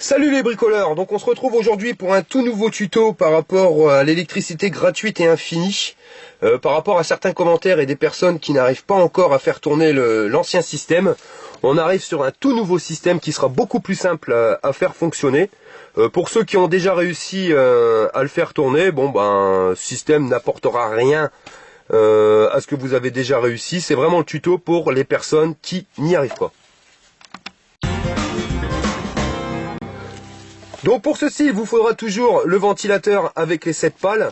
Salut les bricoleurs, donc on se retrouve aujourd'hui pour un tout nouveau tuto par rapport à l'électricité gratuite et infinie, par rapport à certains commentaires et des personnes qui n'arrivent pas encore à faire tourner l'ancien système. On arrive sur un tout nouveau système qui sera beaucoup plus simple à faire fonctionner. Pour ceux qui ont déjà réussi à le faire tourner, ce système n'apportera rien à ce que vous avez déjà réussi. C'est vraiment le tuto pour les personnes qui n'y arrivent pas. Donc pour ceci, il vous faudra toujours le ventilateur avec les 7 pales.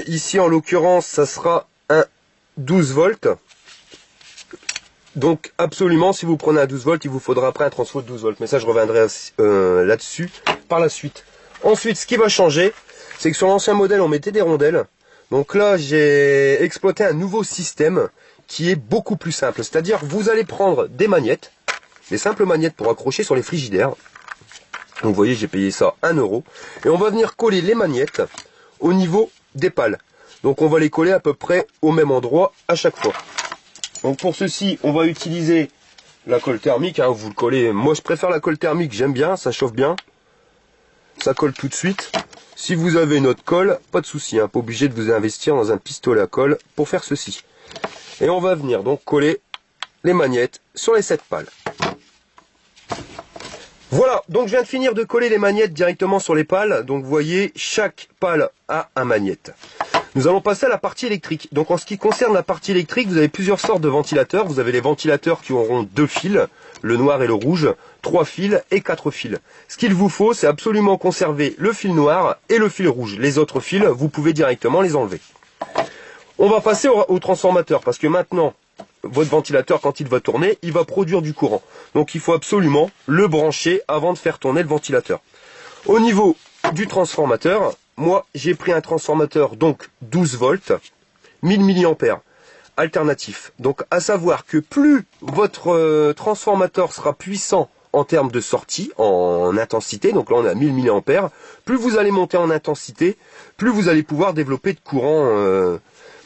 Ici en l'occurrence, ça sera un 12 volts. Donc absolument, si vous prenez un 12 volts, il vous faudra après un transfo de 12 volts. Mais ça, je reviendrai là-dessus par la suite. Ensuite, ce qui va changer, c'est que sur l'ancien modèle, on mettait des rondelles. Donc là, j'ai exploité un nouveau système qui est beaucoup plus simple. C'est-à-dire, vous allez prendre des magnettes, des simples magnettes pour accrocher sur les frigidaires. Donc vous voyez, j'ai payé ça 1 €. Et on va venir coller les magnettes au niveau des pales. Donc on va les coller à peu près au même endroit à chaque fois. Donc pour ceci, on va utiliser la colle thermique. Vous le collez. Moi je préfère la colle thermique, j'aime bien, ça chauffe bien. Ça colle tout de suite. Si vous avez une autre colle, pas de souci, pas obligé de vous investir dans un pistolet à colle pour faire ceci. Et on va venir donc coller les magnettes sur les 7 pales. Voilà, donc je viens de finir de coller les magnettes directement sur les pales. Donc vous voyez, chaque pale a un magnette. Nous allons passer à la partie électrique. Donc en ce qui concerne la partie électrique, vous avez plusieurs sortes de ventilateurs. Vous avez les ventilateurs qui auront 2 fils, le noir et le rouge, 3 fils et 4 fils. Ce qu'il vous faut, c'est absolument conserver le fil noir et le fil rouge. Les autres fils, vous pouvez directement les enlever. On va passer au transformateur parce que maintenant, votre ventilateur, quand il va tourner, il va produire du courant. Donc il faut absolument le brancher avant de faire tourner le ventilateur. Au niveau du transformateur, moi j'ai pris un transformateur donc 12 volts, 1000 mAh, alternatif. Donc à savoir que plus votre transformateur sera puissant en termes de sortie, en intensité, donc là on est à 1000 mAh, plus vous allez monter en intensité, plus vous allez pouvoir développer de courant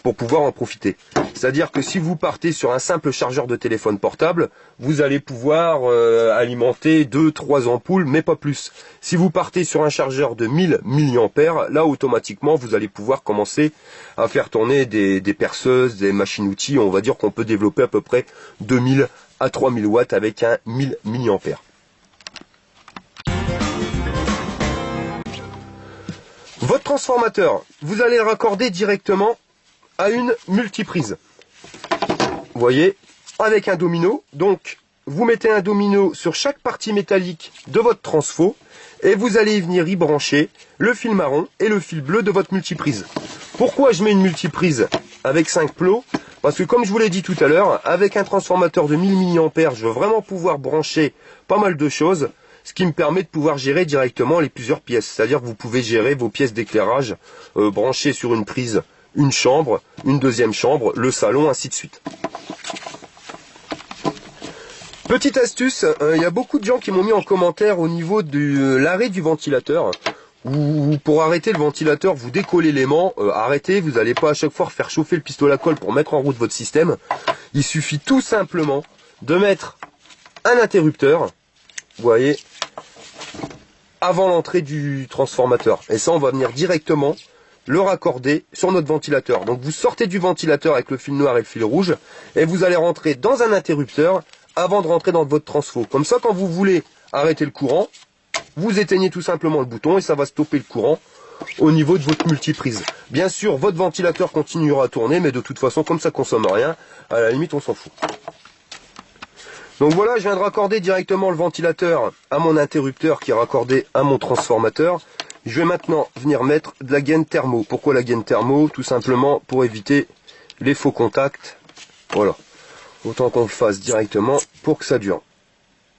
pour pouvoir en profiter. C'est-à-dire que si vous partez sur un simple chargeur de téléphone portable, vous allez pouvoir alimenter 2-3 ampoules, mais pas plus. Si vous partez sur un chargeur de 1000 mAh, là automatiquement vous allez pouvoir commencer à faire tourner des perceuses, des machines-outils. On va dire qu'on peut développer à peu près 2000 à 3000 watts avec un 1000 mAh. Votre transformateur, vous allez le raccorder directement à une multiprise. Vous voyez, avec un domino. Donc, vous mettez un domino sur chaque partie métallique de votre transfo et vous allez venir y brancher le fil marron et le fil bleu de votre multiprise. Pourquoi je mets une multiprise avec 5 plots? Parce que comme je vous l'ai dit tout à l'heure, avec un transformateur de 1000 mAh, je veux vraiment pouvoir brancher pas mal de choses, ce qui me permet de pouvoir gérer directement les plusieurs pièces. C'est-à-dire que vous pouvez gérer vos pièces d'éclairage branchées sur une prise, une chambre, une deuxième chambre, le salon, ainsi de suite. Petite astuce, il y a beaucoup de gens qui m'ont mis en commentaire au niveau de l'arrêt du ventilateur. Ou pour arrêter le ventilateur, vous décollez l'aimant, arrêtez, vous n'allez pas à chaque fois faire chauffer le pistolet à colle pour mettre en route votre système. Il suffit tout simplement de mettre un interrupteur, vous voyez, avant l'entrée du transformateur. Et ça, on va venir directement le raccorder sur notre ventilateur. Donc vous sortez du ventilateur avec le fil noir et le fil rouge et vous allez rentrer dans un interrupteur avant de rentrer dans votre transfo. Comme ça, quand vous voulez arrêter le courant, vous éteignez tout simplement le bouton et ça va stopper le courant au niveau de votre multiprise. Bien sûr, votre ventilateur continuera à tourner, mais de toute façon, comme ça consomme rien, à la limite, on s'en fout. Donc voilà, je viens de raccorder directement le ventilateur à mon interrupteur qui est raccordé à mon transformateur. Je vais maintenant venir mettre de la gaine thermo. Pourquoi la gaine thermo? Tout simplement pour éviter les faux contacts. Voilà. Autant qu'on le fasse directement pour que ça dure.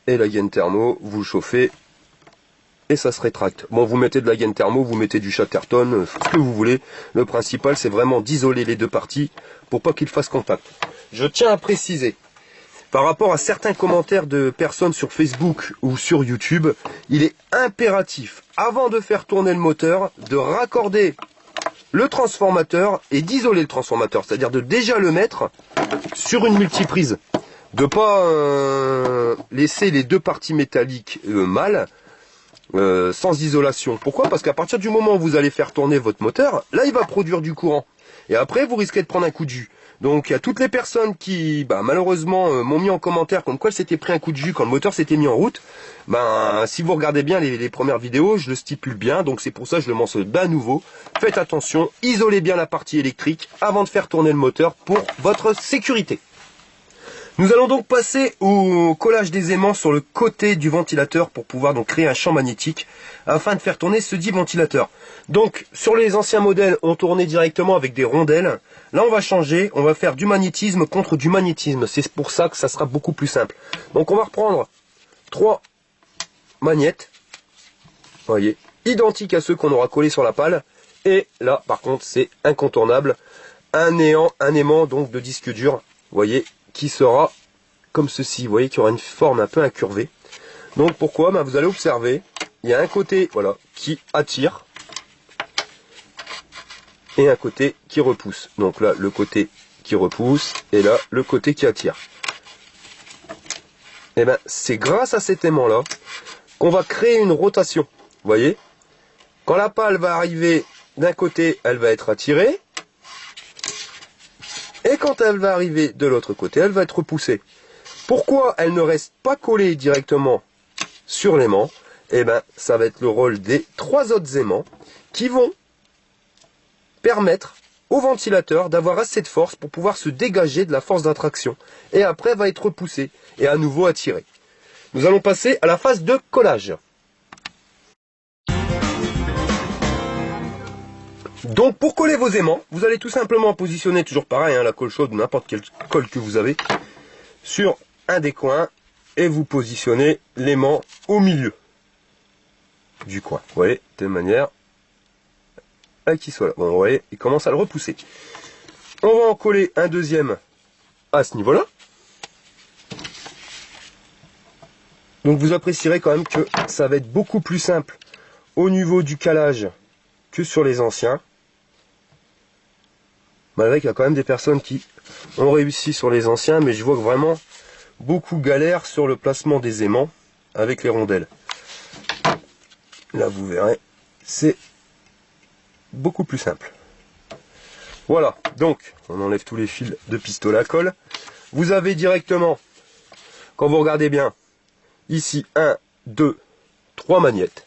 Et la gaine thermo, vous le chauffez et ça se rétracte. Bon, vous mettez de la gaine thermo, vous mettez du Chatterton, ce que vous voulez. Le principal, c'est vraiment d'isoler les deux parties pour pas qu'ils fassent contact. Je tiens à préciser, par rapport à certains commentaires de personnes sur Facebook ou sur YouTube, il est impératif, avant de faire tourner le moteur, de raccorder le transformateur et d'isoler le transformateur. C'est-à-dire de déjà le mettre sur une multiprise. De pas laisser les deux parties métalliques mal, sans isolation. Pourquoi? Parce qu'à partir du moment où vous allez faire tourner votre moteur, là il va produire du courant. Et après vous risquez de prendre un coup de jus. Donc il y a toutes les personnes qui malheureusement m'ont mis en commentaire comme quoi s'était pris un coup de jus quand le moteur s'était mis en route. Si vous regardez bien les premières vidéos, je le stipule bien, donc c'est pour ça que je le mentionne à nouveau. Faites attention, isolez bien la partie électrique avant de faire tourner le moteur pour votre sécurité. Nous allons donc passer au collage des aimants sur le côté du ventilateur pour pouvoir donc créer un champ magnétique afin de faire tourner ce dit ventilateur. Donc sur les anciens modèles, on tournait directement avec des rondelles. Là on va changer, on va faire du magnétisme contre du magnétisme. C'est pour ça que ça sera beaucoup plus simple. Donc on va reprendre 3 magnettes, voyez, identiques à ceux qu'on aura collés sur la pale. Et là par contre c'est incontournable, un aimant donc de disque dur, voyez, qui sera comme ceci, vous voyez, qui aura une forme un peu incurvée. Donc pourquoi? Vous allez observer, il y a un côté voilà qui attire et un côté qui repousse. Donc là le côté qui repousse et là le côté qui attire. Et c'est grâce à cet aimant là qu'on va créer une rotation. Vous voyez, quand la pale va arriver d'un côté, elle va être attirée. Et quand elle va arriver de l'autre côté, elle va être repoussée. Pourquoi elle ne reste pas collée directement sur l'aimant? Ça va être le rôle des 3 autres aimants qui vont permettre au ventilateur d'avoir assez de force pour pouvoir se dégager de la force d'attraction. Et après, va être repoussé et à nouveau attiré. Nous allons passer à la phase de collage. Donc pour coller vos aimants, vous allez tout simplement positionner, toujours pareil, la colle chaude, n'importe quelle colle que vous avez, sur un des coins, et vous positionnez l'aimant au milieu du coin. Vous voyez, de manière à qu'il soit là. Bon, vous voyez, il commence à le repousser. On va en coller un deuxième à ce niveau-là. Donc vous apprécierez quand même que ça va être beaucoup plus simple au niveau du calage que sur les anciens. Malgré qu'il y a quand même des personnes qui ont réussi sur les anciens, mais je vois que vraiment beaucoup galèrent sur le placement des aimants avec les rondelles. Là vous verrez, c'est beaucoup plus simple. Voilà, donc on enlève tous les fils de pistolet à colle. Vous avez directement, quand vous regardez bien, ici 1, 2, 3 magnettes.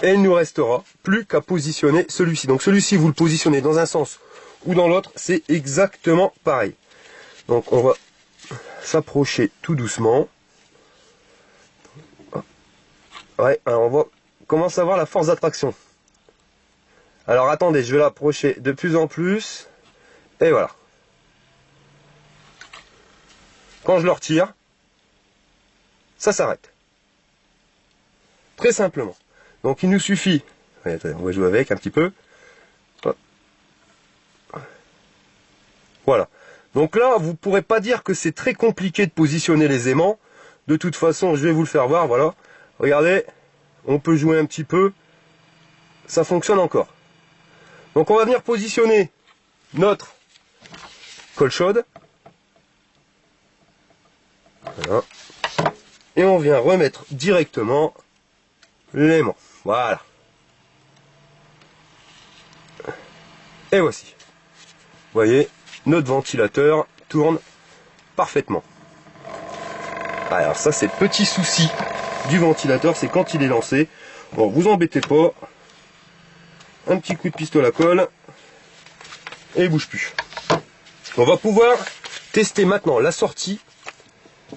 Et il ne nous restera plus qu'à positionner celui-ci. Donc celui-ci, vous le positionnez dans un sens ou dans l'autre, c'est exactement pareil. Donc on va s'approcher tout doucement. Ouais, alors on va commencer à voir la force d'attraction. Alors attendez, je vais l'approcher de plus en plus. Et voilà. Quand je le retire, ça s'arrête. Très simplement. Donc il nous suffit, on va jouer avec un petit peu. Voilà. Donc là, vous ne pourrez pas dire que c'est très compliqué de positionner les aimants. De toute façon, je vais vous le faire voir, voilà. Regardez, on peut jouer un petit peu. Ça fonctionne encore. Donc on va venir positionner notre colle chaude. Voilà. Et on vient remettre directement l'aimant. Voilà. Et voici. Vous voyez, notre ventilateur tourne parfaitement. Alors ça c'est le petit souci du ventilateur, c'est quand il est lancé. Bon, vous embêtez pas. Un petit coup de pistolet à colle. Et il bouge plus. On va pouvoir tester maintenant la sortie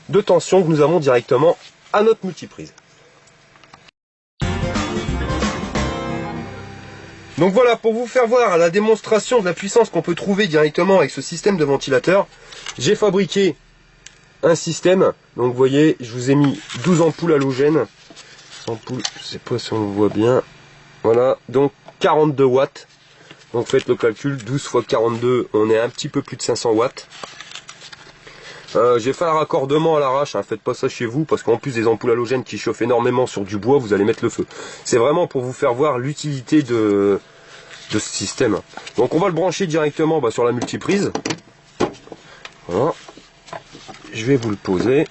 de tension que nous avons directement à notre multiprise. Donc voilà, pour vous faire voir la démonstration de la puissance qu'on peut trouver directement avec ce système de ventilateur, j'ai fabriqué un système. Donc vous voyez, je vous ai mis 12 ampoules halogènes. Ampoules, je sais pas si on le voit bien. Voilà, donc 42 watts. Donc faites le calcul, 12 fois 42, on est un petit peu plus de 500 watts. J'ai fait un raccordement à l'arrache, faites pas ça chez vous, parce qu'en plus des ampoules halogènes qui chauffent énormément sur du bois, vous allez mettre le feu. C'est vraiment pour vous faire voir l'utilité de ce système. Donc on va le brancher directement sur la multiprise. Voilà. Je vais vous le poser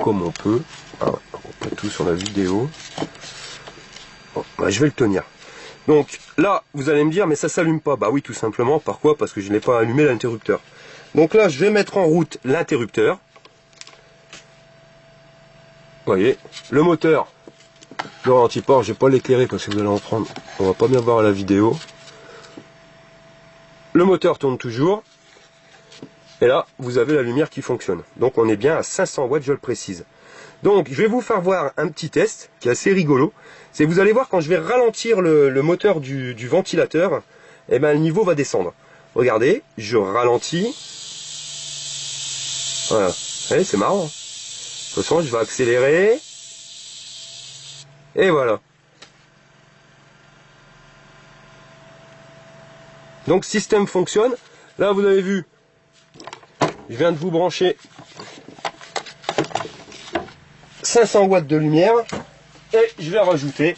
comme on peut. Ah, on voit pas tout sur la vidéo. Bon, bah, je vais le tenir. Donc là, vous allez me dire, mais ça s'allume pas. Bah oui, tout simplement. Pourquoi? Parce que je n'ai pas allumé l'interrupteur. Donc là, je vais mettre en route l'interrupteur. Vous voyez, le moteur ne ralentit pas. Je vais pas l'éclairer parce que vous allez en prendre. On va pas bien voir à la vidéo. Le moteur tourne toujours. Et là, vous avez la lumière qui fonctionne. Donc on est bien à 500 watts, je le précise. Donc je vais vous faire voir un petit test qui est assez rigolo. C'est vous allez voir quand je vais ralentir le moteur du ventilateur, et ben, le niveau va descendre. Regardez, je ralentis. Voilà, vous voyez, c'est marrant. De toute façon, je vais accélérer. Et voilà. Donc système fonctionne. Là vous avez vu, je viens de vous brancher 500 watts de lumière. Et je vais rajouter.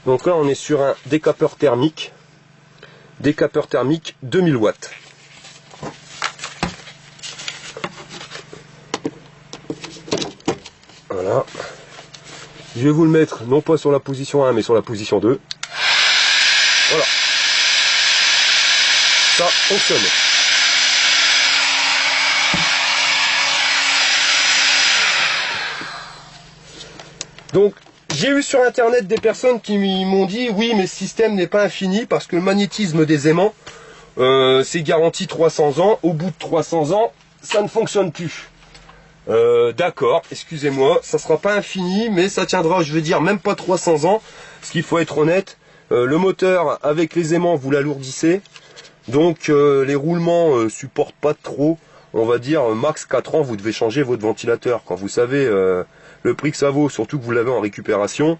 Donc là on est sur un décapeur thermique. Décapeur thermique 2000 watts. Voilà. Je vais vous le mettre non pas sur la position 1 mais sur la position 2. Voilà. Ça fonctionne. Donc j'ai eu sur internet des personnes qui m'ont dit oui mais ce système n'est pas infini parce que le magnétisme des aimants c'est garanti 300 ans. Au bout de 300 ans ça ne fonctionne plus. D'accord, excusez-moi, ça sera pas infini, mais ça tiendra, je vais dire, même pas 300 ans, parce qu'il faut être honnête, le moteur, avec les aimants, vous l'alourdissez, donc les roulements supportent pas trop, on va dire, max 4 ans, vous devez changer votre ventilateur, quand vous savez le prix que ça vaut, surtout que vous l'avez en récupération,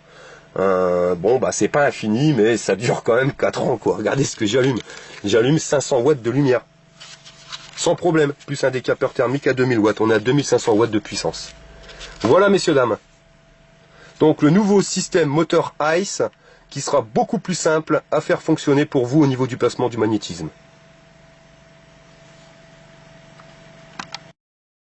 bon, bah c'est pas infini, mais ça dure quand même 4 ans, quoi. Regardez ce que j'allume 500 watts de lumière. Sans problème, plus un décapeur thermique à 2000 watts. On est à 2500 watts de puissance. Voilà, messieurs, dames. Donc, le nouveau système moteur ICE qui sera beaucoup plus simple à faire fonctionner pour vous au niveau du placement du magnétisme.